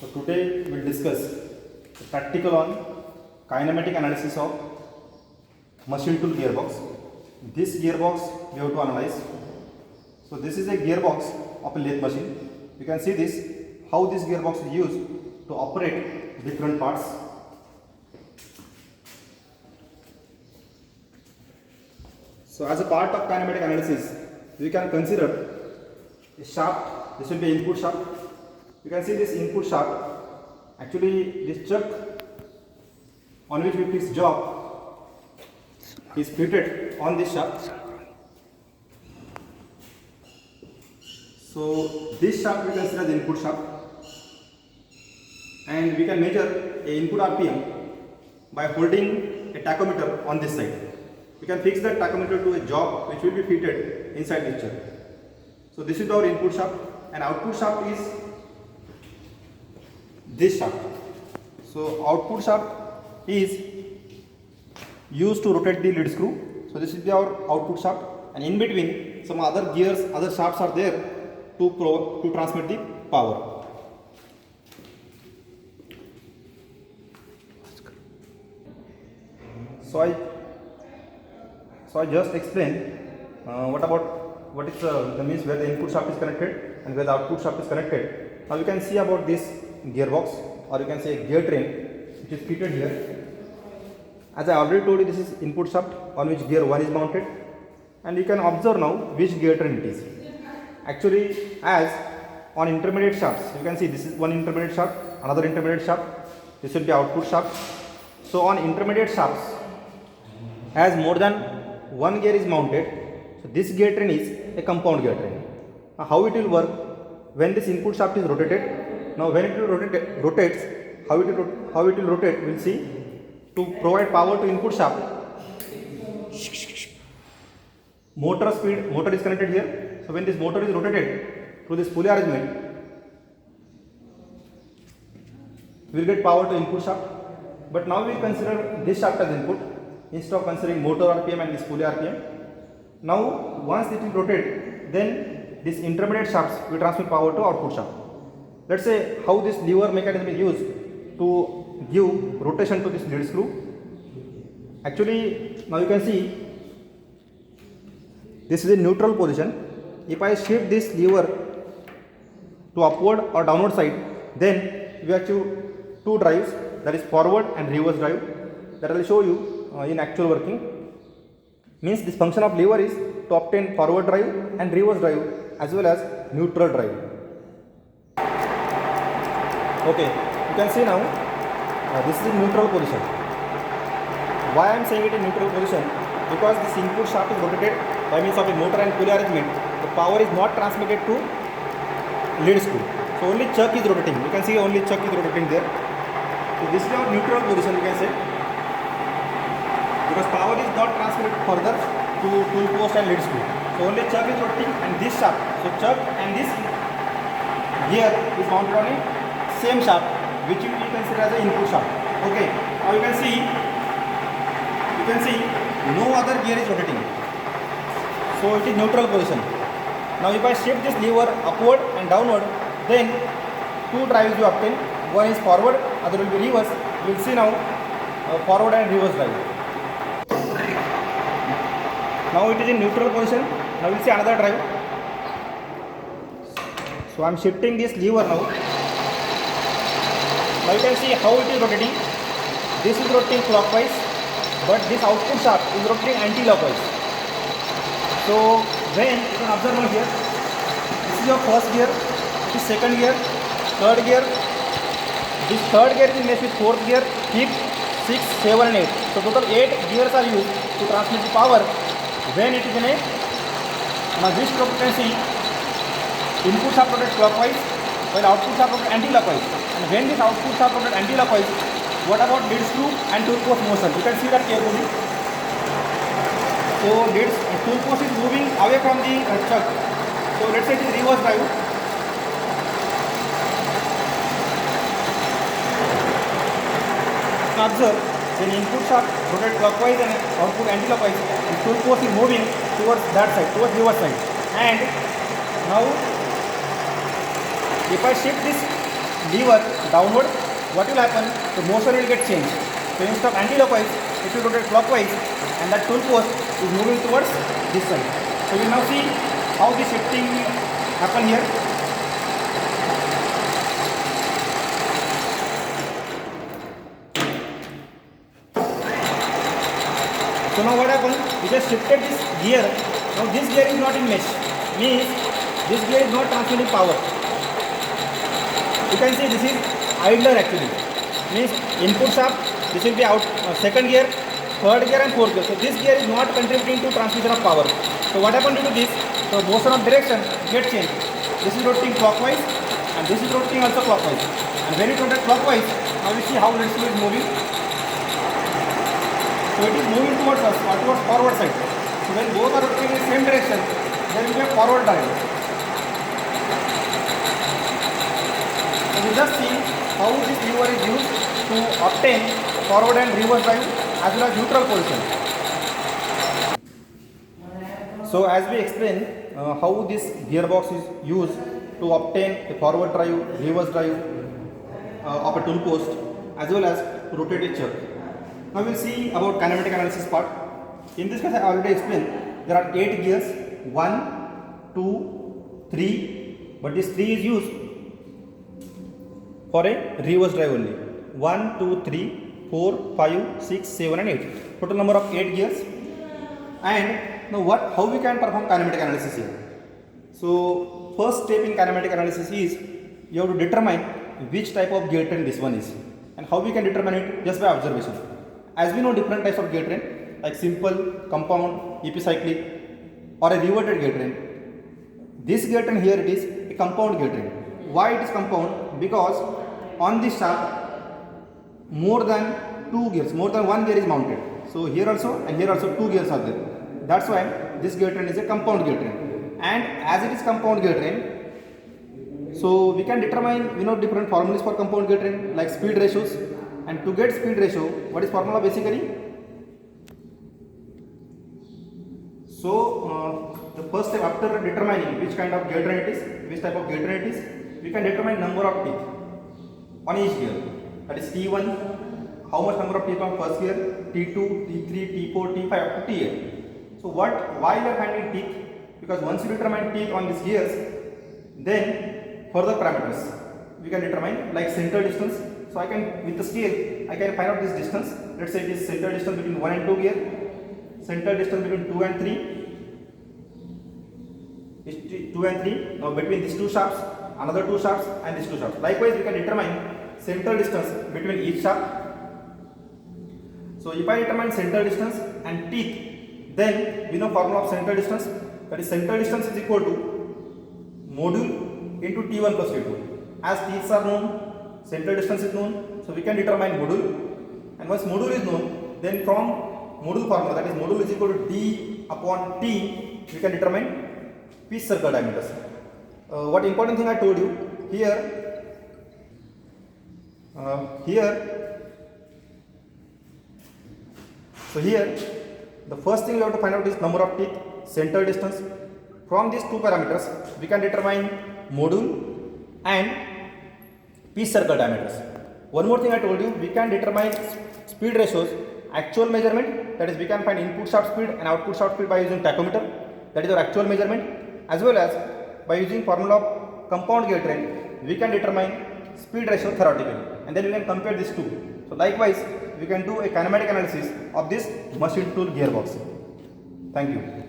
So today we'll discuss the practical on kinematic analysis of machine tool gearbox. This gearbox we have to analyze. So this is a gearbox of a lathe machine. You can see this how this gearbox is used to operate different parts. So as a part of kinematic analysis, we can consider a shaft. This will be input shaft. You can see this input shaft. Actually, this chuck on which we fix job is fitted on this shaft. So this shaft we consider the input shaft, and we can measure a input RPM by holding a tachometer on this side. We can fix that tachometer to a job which will be fitted inside this chuck. So this is our input shaft, and output shaft is this shaft. So output shaft is used to rotate the lead screw. So this is our output shaft, and in between some other gears, other shafts are there to transmit the power. So I just explained what is the means where the input shaft is connected and where the output shaft is connected. Now you can see about this gearbox, or you can say gear train, which is fitted here. As I already told you, this is input shaft on which gear 1 is mounted, and you can observe now which gear train it is. Actually, as on intermediate shafts, you can see this is one intermediate shaft, another intermediate shaft, this will be output shaft. So on intermediate shafts, as more than one gear is mounted, so this gear train is a compound gear train. Now how it will work when this input shaft is rotated? Now when it will rotates, how it will rotate, we'll see. To provide power to input shaft, motor is connected here. So when this motor is rotated through this pulley arrangement, we will get power to input shaft. But now we consider this shaft as input instead of considering motor RPM and this pulley RPM. Now once it will rotate, then this intermediate shafts will transmit power to output shaft. Let's say how this lever mechanism is used to give rotation to this lead screw. Actually, now you can see this is a neutral position. If I shift this lever to upward or downward side, then we achieve two drives, that is forward and reverse drive, that I will show you in actual working. Means this function of lever is to obtain forward drive and reverse drive as well as neutral drive. Okay, you can see now this is in neutral position. Why I am saying it in neutral position? Because this input shaft is rotated by means of a motor and pulley arrangement. The power is not transmitted to lead screw. So only chuck is rotating. You can see only chuck is rotating there. So this is our neutral position, you can say. Because power is not transmitted further to tool post and lead screw. So only chuck is rotating, and this shaft. So chuck and this gear is mounted on a same shaft, which we consider as an input shaft. Okay. Now you can see no other gear is rotating. So it is neutral position. Now if I shift this lever upward and downward, then two drives you obtain. One is forward, other will be reverse. You will see now forward and reverse drive. Now it is in neutral position. Now we will see another drive. So I am shifting this lever now. Now you can see how it is rotating. This is rotating clockwise, but this output shaft is rotating anti-clockwise. So when you can observe now here, this is your first gear, this is second gear, third gear. This third gear is mixed with fourth gear, fifth, sixth, 7 and 8. So total 8 gears are used to transmit the power when it is in a. Now this stroke you can see input shaft rotates clockwise while output shaft rotates anti-clockwise. And when this output shaft rotates anti-clockwise, what about lead screw and tool post motion? You can see that carefully. So tool post is moving away from the chuck. So let's say it is reverse drive. Observe when input shaft rotates clockwise and output anti-clockwise, the tool post is moving towards that side, towards reverse side. And now if I shift this lever downward, what will happen? The motion will get changed. So instead of anti-clockwise, it will rotate clockwise, and that tool post is moving towards this side. So we will now see how the shifting happen here. So now what happened? We just shifted this gear. Now this gear is not in mesh. Means this gear is not transmitting power. You can see this is idler actually. Means input shaft. This will be out second gear, third gear, and fourth gear. So this gear is not contributing to transmission of power. So what happened due to this? So motion of direction get changed. This is rotating clockwise, and this is rotating also clockwise. And when it rotates clockwise, now we see how this is moving. So it is moving towards us or towards forward side. So when both are rotating in the same direction, there will be a forward drive. So we just see how this lever is used to obtain forward and reverse drive as well as neutral position. So as we explained how this gearbox is used to obtain a forward drive, reverse drive of a tool post as well as rotate a chuck. Now we will see about kinematic analysis part. In this case I already explained there are 8 gears, 1, 2, 3, but this 3 is used for a reverse drive only. 1, 2, 3, 4, 5, 6, 7 and 8. Total number of 8 gears. And now how we can perform kinematic analysis here? So first step in kinematic analysis is you have to determine which type of gear train this one is. And how we can determine it? Just by observation. As we know different types of gear train like simple, compound, epicyclic or a reverted gear train. This gear train here it is a compound gear train. Why it is compound? Because on this shaft more than 2 gears, more than 1 gear is mounted. So here also and here also 2 gears are there. That's why this gear train is a compound gear train. And as it is compound gear train, so we can determine different formulas for compound gear train like speed ratios. And to get speed ratio, what is formula basically? So the first step after determining which kind of gear train it is, which type of gear train it is, we can determine number of teeth on each gear. That is T1, how much number of teeth on first gear, T2, T3, T4, T5 up to T8. So why we are finding teeth? Because once you determine teeth on these gears, then further parameters we can determine like center distance. So I can, with the scale, I can find out this distance. Let's say it is center distance between 1 and 2 gear, center distance between 2 and 3, is 2 and 3. Now between these 2 shafts, another 2 shafts and these 2 shafts. Likewise, we can determine center distance between each shaft. So if I determine center distance and teeth, then we know formula of center distance. That is center distance is equal to module into T1 plus T2. As teeths are known, center distance is known, so we can determine module. And once module is known, then from module formula, that is module is equal to D upon T, we can determine piece circle diameters. What important thing I told you here, so here the first thing we have to find out is number of teeth, center distance. From these 2 parameters, we can determine module and piece circle diameters. One more thing I told you, we can determine speed ratios, actual measurement, that is we can find input shaft speed and output shaft speed by using tachometer, that is our actual measurement, as well as by using formula of compound gear train, we can determine speed ratio theoretically, and then we can compare these two. So likewise, we can do a kinematic analysis of this machine tool gearbox. Thank you.